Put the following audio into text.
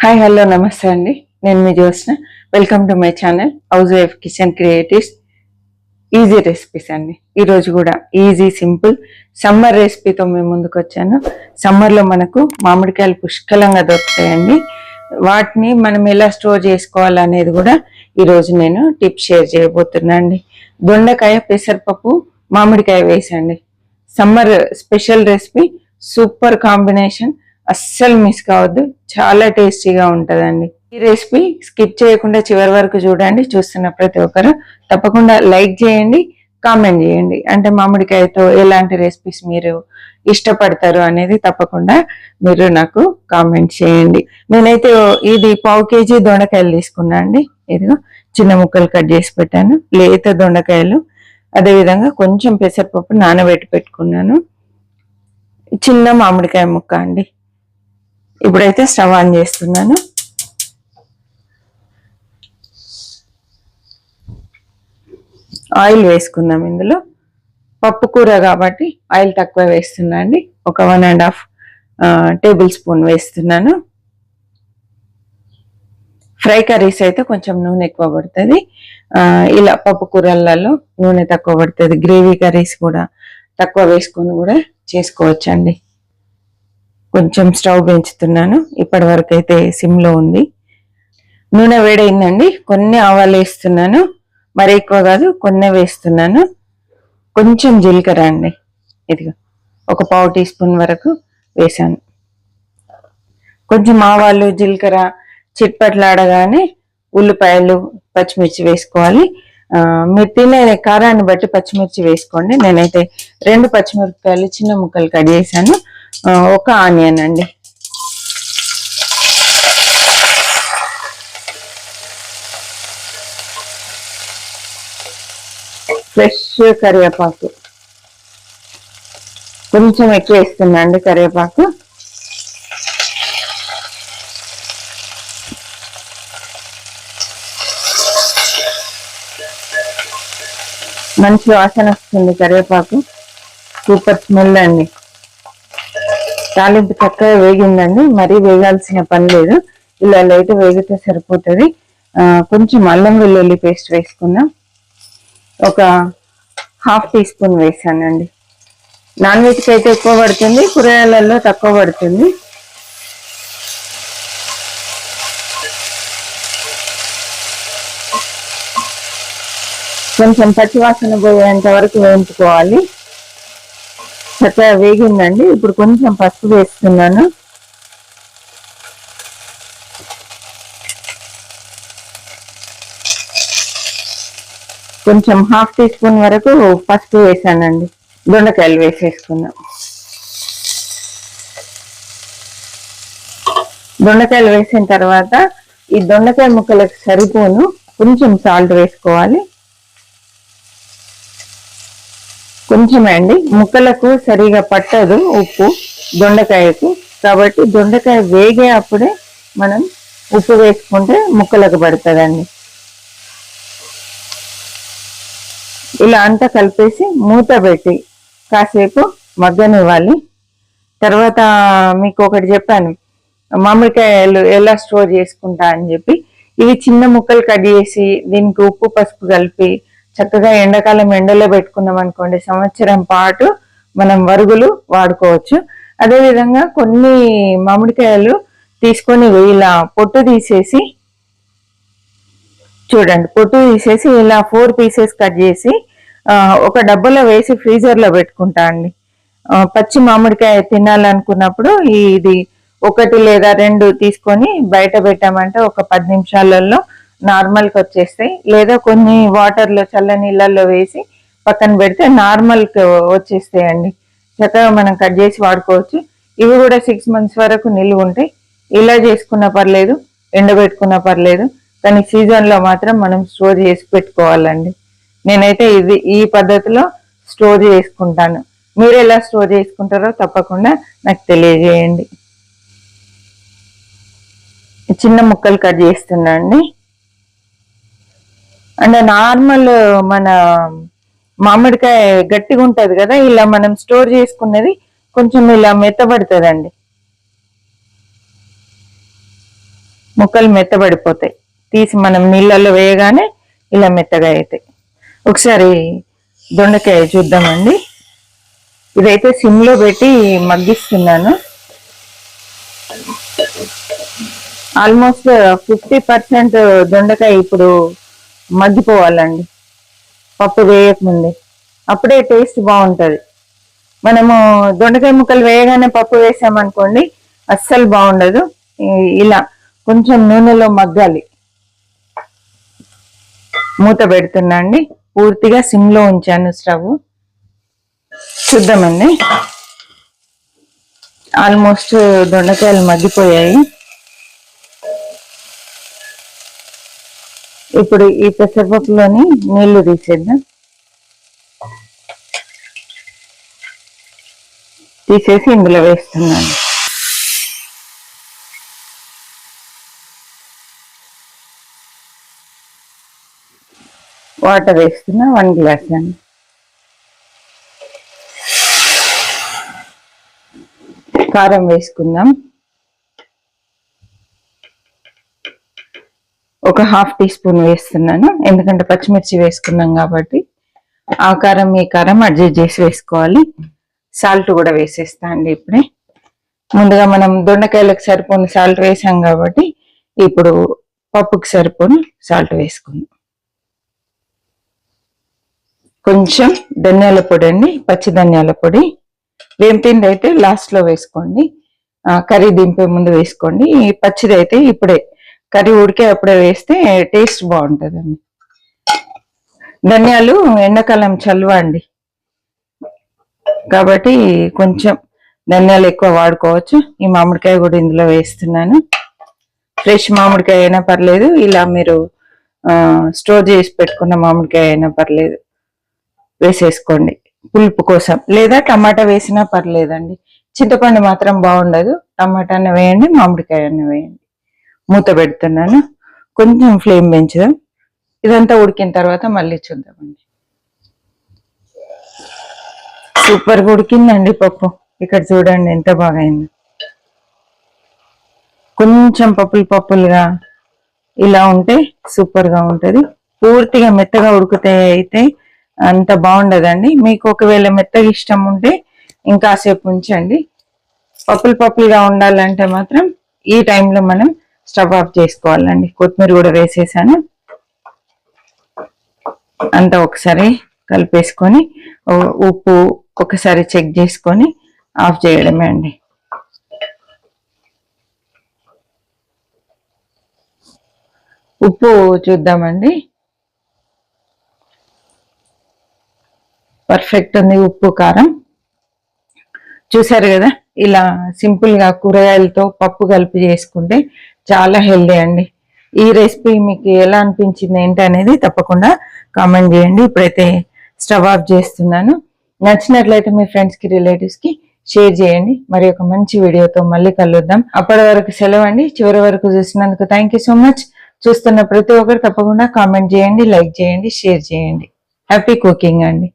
Hi hello నమస్తే అండి. నేను మీ Jyothsna. Welcome to my channel house wife kitchen creatives. Easy recipes అండి. ఈరోజు కూడా ఈజీ సింపుల్ సమ్మర్ రెసిపీతో మేము ముందుకు వచ్చాను. సమ్మర్లో మనకు మామిడికాయలు పుష్కలంగా దొరుకుతాయండి. వాటిని మనం ఎలా స్టోర్ చేసుకోవాలనేది కూడా ఈరోజు నేను టిప్స్ షేర్ చేయబోతున్నా అండి. దొండకాయ పెసరపప్పు మామిడికాయ వేసండి. Summer special recipe, super combination, అస్సలు మిస్ కావద్దు. చాలా టేస్టీగా ఉంటుందండి. ఈ రెసిపీ స్కిప్ చేయకుండా చివరి వరకు చూడండి. చూస్తున్న ప్రతి ఒక్కరు తప్పకుండా లైక్ చేయండి, కామెంట్ చేయండి. అంటే మామిడికాయతో ఎలాంటి రెసిపీస్ మీరు ఇష్టపడతారు అనేది తప్పకుండా మీరు నాకు కామెంట్ చేయండి. నేనైతే ఇది 1/2 kg దొండకాయలు తీసుకున్నా అండి. ఇదిగో చిన్న ముక్కలు కట్ చేసి పెట్టాను, లేత దొండకాయలు. అదేవిధంగా కొంచెం పెసరపప్పు నానబెట్టి పెట్టుకున్నాను. చిన్న మామిడికాయ ముక్క అండి. ఇప్పుడైతే స్టవ్ ఆన్ చేస్తున్నాను. ఆయిల్ వేసుకుందాం. ఇందులో పప్పు కూర కాబట్టి ఆయిల్ తక్కువ వేస్తున్నా అండి. ఒక 1.5 టేబుల్ స్పూన్ వేస్తున్నాను. ఫ్రై కర్రీస్ అయితే కొంచెం నూనె ఎక్కువ పడుతుంది. ఇలా పప్పు కూరలలో నూనె తక్కువ పడుతుంది. గ్రేవీ కర్రీస్ కూడా తక్కువ వేసుకొని కూడా చేసుకోవచ్చండి. కొంచెం స్టవ్ పెంచుతున్నాను. ఇప్పటి వరకు అయితే సిమ్లో ఉంది. నూనె వేడైందండి. కొన్ని ఆవాలు వేస్తున్నాను, మరి ఎక్కువ కాదు, కొన్ని వేస్తున్నాను. కొంచెం జీలకర్ర అండి, ఇదిగో ఒక 1/2 టీ స్పూన్ వరకు వేసాను. కొంచెం ఆవాలు జీలకర్ర చిట్పట్లాడగానే ఉల్లిపాయలు పచ్చిమిర్చి వేసుకోవాలి. మీరు తినే కారాన్ని బట్టి పచ్చిమిర్చి వేసుకోండి. నేనైతే 2 పచ్చిమిరపకాయలు చిన్న ముక్కలు కట్ చేశాను. ఒక ఆనియన్ అండి. ఫ్రెష్ కరివేపాకు కొంచెం ఎక్కువ వేస్తున్నా అండి. కరివేపాకు మంచి వాసన వస్తుంది. కరివేపాకు సూపర్ స్మెల్ అండి. తాలింపు చక్కగా వేగిందండి. మరీ వేగాల్సిన పని లేదు. ఇలా లైట్ వేగితే సరిపోతుంది. కొంచెం అల్లం వెల్లుల్లి పేస్ట్ వేసుకుందాం. ఒక 1/2 టీ స్పూన్ వేసానండి. నాన్ వెజ్కి అయితే ఎక్కువ పడుతుంది, కూరగాయలలో తక్కువ పడుతుంది. కొంచెం పచ్చివాసన పోయేంత వరకు వేయించుకోవాలి. చక్కగా వేగిందండి. ఇప్పుడు కొంచెం పసుపు వేస్తున్నాను. కొంచెం 1/2 టీ స్పూన్ వరకు పసుపు వేసానండి. దొండకాయలు వేసేసుకుందాం. దొండకాయలు వేసిన తర్వాత ఈ దొండకాయ ముక్కలకు సరిపోను కొంచెం సాల్ట్ వేసుకోవాలి. కొంచెమే అండి, ముక్కలకు సరిగా పట్టదు ఉప్పు దొండకాయకు. కాబట్టి దొండకాయ వేగే అప్పుడే మనం ఉప్పు వేసుకుంటే ముక్కలకు పడుతుందండి. ఇలా అంతా కలిపేసి మూత పెట్టి కాసేపు మగ్గనివ్వాలి. తర్వాత మీకు ఒకటి చెప్పాను, మామిడికాయలు ఎలా స్టోర్ చేసుకుంటా అని చెప్పి. ఇవి చిన్న ముక్కలు కట్ చేసి దీనికి ఉప్పు పసుపు కలిపి చక్కగా ఎండాకాలం ఎండలో పెట్టుకున్నాం అనుకోండి, సంవత్సరం పాటు మనం వరుగులు వాడుకోవచ్చు. అదేవిధంగా కొన్ని మామిడికాయలు తీసుకొని ఇలా పొట్టు తీసేసి చూడండి, పొట్టు తీసేసి ఇలా 4 పీసెస్ కట్ చేసి ఒక డబ్బాలో వేసి ఫ్రీజర్లో పెట్టుకుంటా అండి. పచ్చి మామిడికాయ తినాలనుకున్నప్పుడు ఇది 1 లేదా 2 తీసుకొని బయట పెట్టామంటే ఒక 10 నిమిషాలలో నార్మల్కి వచ్చేస్తాయి. లేదా కొన్ని వాటర్లో చల్ల నీళ్ళల్లో వేసి పక్కన పెడితే నార్మల్కి వచ్చేస్తాయండి. చక్కగా మనం కట్ చేసి వాడుకోవచ్చు. ఇవి కూడా 6 months వరకు నిలువ ఉంటాయి. ఇలా చేసుకున్నా పర్లేదు, ఎండబెట్టుకున్నా పర్లేదు, కానీ సీజన్లో మాత్రం మనం స్టోర్ చేసి పెట్టుకోవాలండి. నేనైతే ఈ పద్ధతిలో స్టోర్ చేసుకుంటాను. మీరు ఎలా స్టోర్ చేసుకుంటారో తప్పకుండా నాకు తెలియజేయండి. చిన్న ముక్కలు కట్ చేస్తున్నా అండి. అంటే నార్మల్ మన మామిడికాయ గట్టిగా ఉంటది కదా, ఇలా మనం స్టోర్ చేసుకున్నది కొంచెం ఇలా మెత్తబడుతుందండి. ముక్కలు మెత్తబడిపోతాయి. తీసి మనం నీళ్ళల్లో వేయగానే ఇలా మెత్తగా అవుతాయి. ఒకసారి దొండకాయ చూద్దామండి. ఇదైతే సిమ్లో పెట్టి మగ్గిస్తున్నాను. ఆల్మోస్ట్ 50% దొండకాయ ఇప్పుడు మగ్గిపోవాలండి పప్పు వేయకముందే. అప్పుడే టేస్ట్ బాగుంటుంది. మనము దొండకాయ ముక్కలు వేయగానే పప్పు వేసామనుకోండి అస్సలు బాగుండదు. ఇలా కొంచెం నూనెలో మగ్గాలి. మూత పెడుతున్నా అండి. పూర్తిగా సిమ్లో ఉంచాను స్టవ్. చూద్దామండి. ఆల్మోస్ట్ దొండకాయలు మగ్గిపోయాయి. ఇప్పుడు ఈ పెసరపప్పులోని నీళ్లు తీసేద్దాం. తీసేసి ఇందులో వేస్తున్నాను. వాటర్ వేస్తున్నా 1 గ్లాస్ అండి. కారం వేసుకుందాం. ఒక 1/2 టీ స్పూన్ వేస్తున్నాను. ఎందుకంటే పచ్చిమిర్చి వేసుకున్నాం కాబట్టి ఆ కారం ఈ కారం అడ్జస్ట్ చేసి వేసుకోవాలి. సాల్ట్ కూడా వేసేస్తా అండి. ఇప్పుడే ముందుగా మనం దొండకాయలకు సరిపోని సాల్ట్ వేసాం కాబట్టి ఇప్పుడు పప్పుకి సరిపోని సాల్ట్ వేసుకుందాం. కొంచెం ధనియాల పొడి అండి, పచ్చి ధనియాల పొడి. వేంపిండి అయితే లాస్ట్ లో వేసుకోండి, కర్రీ దింపే ముందు వేసుకోండి. పచ్చిది అయితే ఇప్పుడే కర్రీ ఉడికే అప్పుడే వేస్తే టేస్ట్ బాగుంటుందండి. ధనియాలు ఎండాకాలం చలువ అండి కాబట్టి కొంచెం ధనియాలు ఎక్కువ వాడుకోవచ్చు. ఈ మామిడికాయ కూడా ఇందులో వేస్తున్నాను. ఫ్రెష్ మామిడికాయ అయినా పర్లేదు, ఇలా మీరు స్టోర్ చేసి పెట్టుకున్న మామిడికాయ అయినా పర్లేదు, వేసేసుకోండి పులుపు కోసం. లేదా టమాటా వేసినా పర్లేదండి. చింతపండు మాత్రం బాగుండదు. టమాటాని వేయండి, మామిడికాయని వేయండి. మూత పెడుతున్నాను. కొంచెం ఫ్లేమ్ పెంచుదాం. ఇదంతా ఉడికిన తర్వాత మళ్ళీ చూద్దామండి. సూపర్గా ఉడికిందండి పప్పు. ఇక్కడ చూడండి ఎంత బాగా అయింది. కొంచెం పప్పులుగా ఇలా ఉంటే సూపర్గా ఉంటుంది. పూర్తిగా మెత్తగా ఉడికితే అయితే అంత బాగుండదండి. మీకు ఒకవేళ మెత్తగా ఇష్టం ఉంటే ఇంకాసేపు ఉంచండి. పప్పులుగా ఉండాలంటే మాత్రం ఈ టైంలో మనం స్టవ్ ఆఫ్ చేసుకోవాలండి. కొత్తిమీర కూడా వేసేసాను. అంతా ఒకసారి కలిపేసుకొని ఉప్పు ఒకసారి చెక్ చేసుకొని ఆఫ్ చేయడమే అండి. ఉప్పు చూద్దామండి. పర్ఫెక్ట్ ఉంది ఉప్పు కారం. చూసారు కదా, ఇలా సింపుల్ గా కూరగాయలతో పప్పు కలిపి చేసుకుంటే చాలా హెల్దీ అండి. ఈ రెసిపీ మీకు ఎలా అనిపించింది ఏంటి అనేది తప్పకుండా కామెంట్ చేయండి. ఇప్పుడైతే స్టవ్ ఆఫ్ చేస్తున్నాను. నచ్చినట్లయితే మీ ఫ్రెండ్స్ కి రిలేటివ్స్ కి షేర్ చేయండి. మరి ఒక మంచి వీడియోతో మళ్ళీ కలుద్దాం. అప్పటి వరకు సెలవు అండి. చివరి వరకు చూసినందుకు థ్యాంక్ యూ సో మచ్. చూస్తున్న ప్రతి ఒక్కరు తప్పకుండా కామెంట్ చేయండి, లైక్ చేయండి, షేర్ చేయండి. హ్యాపీ కుకింగ్ అండి.